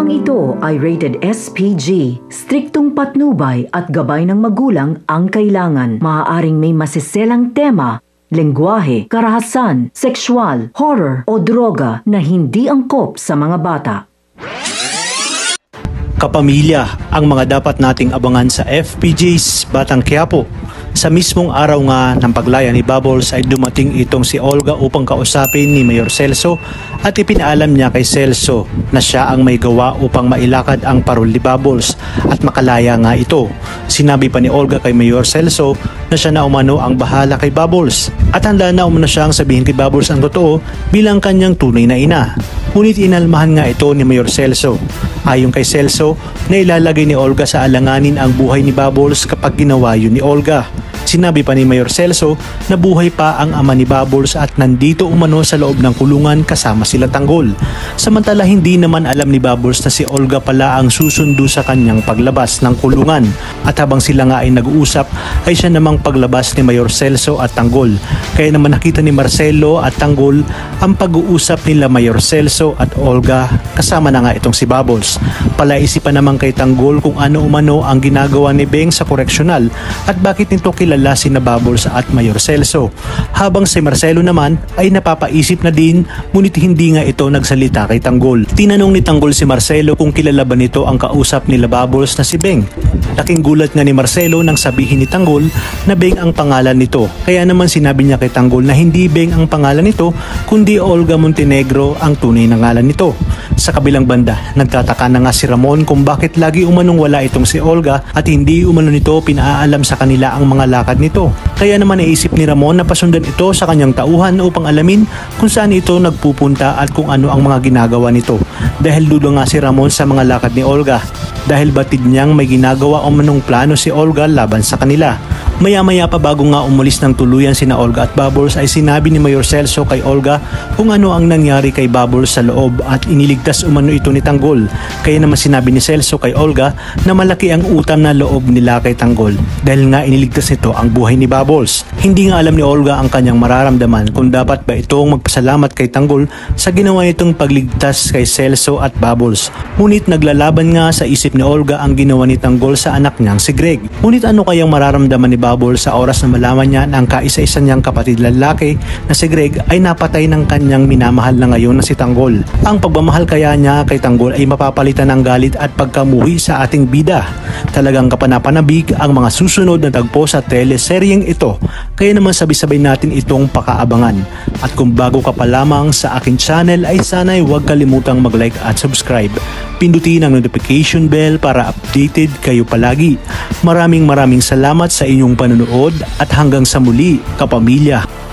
Programang ito ay rated SPG. Striktong patnubay at gabay ng magulang ang kailangan. Maaaring may masiselang tema, lengguwahe, karahasan, sexual, horror o droga na hindi angkop sa mga bata. Kapamilya, ang mga dapat nating abangan sa FPJ's Batang Quiapo. Sa mismong araw nga ng paglaya ni Bubbles ay dumating itong si Olga upang kausapin ni Mayor Celso at ipinaalam niya kay Celso na siya ang may gawa upang mailakad ang parol ni Bubbles at makalaya nga ito. Sinabi pa ni Olga kay Mayor Celso na siya na umano ang bahala kay Bubbles at handa na umano siyang sabihin kay Bubbles ang totoo bilang kanyang tunay na ina. Ngunit inalmahan nga ito ni Mayor Celso. Ayon kay Celso na ilalagay ni Olga sa alanganin ang buhay ni Bubbles kapag ginawa yun ni Olga. Sinabi pa ni Mayor Celso na buhay pa ang ama ni Bubbles at nandito umano sa loob ng kulungan kasama sila Tanggol. Samantala hindi naman alam ni Bubbles na si Olga pala ang susundo sa kanyang paglabas ng kulungan. At habang sila nga ay nag-uusap ay siya namang paglabas ni Mayor Celso at Tanggol. Kaya naman nakita ni Marcelo at Tanggol ang pag-uusap nila Mayor Celso at Olga kasama na nga itong si Bubbles. Palaisipan naman kay Tanggol kung ano umano ang ginagawa ni Beng sa koreksyonal at bakit nito kilala sina Bubbles at Mayor Celso. Habang si Marcelo naman ay napapaisip na din ngunit hindi nga ito nagsalita kay Tanggol. Tinanong ni Tanggol si Marcelo kung kilala ba nito ang kausap nila Bubbles na si Beng. Laking gulat nga ni Marcelo nang sabihin ni Tanggol na Beng ang pangalan nito. Kaya naman sinabi niya kay Tanggol na hindi Beng ang pangalan nito kundi Olga Montenegro ang tunay na ngalan nito. Sa kabilang banda, nagtataka na nga si Ramon kung bakit lagi umanong wala itong si Olga at hindi umano nito pinaalam sa kanila ang mga lakad nito. Kaya naman naisip ni Ramon na pasundan ito sa kanyang tauhan upang alamin kung saan ito nagpupunta at kung ano ang mga ginagawa nito. Dahil duda nga si Ramon sa mga lakad ni Olga. Dahil batid niyang may ginagawa o manong plano si Olga laban sa kanila. Maya-maya pa bago nga umalis ng tuluyan sina Olga at Bubbles ay sinabi ni Mayor Celso kay Olga kung ano ang nangyari kay Bubbles sa loob at iniligtas umano ito ni Tanggol. Kaya naman sinabi ni Celso kay Olga na malaki ang utang na loob nila kay Tanggol dahil nga iniligtas nito ang buhay ni Bubbles. Hindi nga alam ni Olga ang kanyang mararamdaman kung dapat ba itong magpasalamat kay Tanggol sa ginawa nitong pagligtas kay Celso at Bubbles. Ngunit naglalaban nga sa isip ni Olga ang ginawa ni Tanggol sa anak niyang si Greg. Ngunit ano kayang mararamdaman ni Bubbles sa oras na malaman niya na ang kaisa-isa niyang kapatid lalaki na si Greg ay napatay ng kanyang minamahal na ngayon na si Tanggol. Ang pagmamahal kaya niya kay Tanggol ay mapapalitan ng galit at pagkamuhi sa ating bida. Talagang kapanapanabik ang mga susunod na tagpo sa teleseryeng ito. Kaya naman sabay-sabay natin itong pakaabangan. At kung bago ka pa lamang sa aking channel ay sana'y huwag kalimutang mag-like at subscribe. Pindutin ang notification bell para updated kayo palagi. Maraming salamat sa inyong panonood at hanggang sa muli, kapamilya.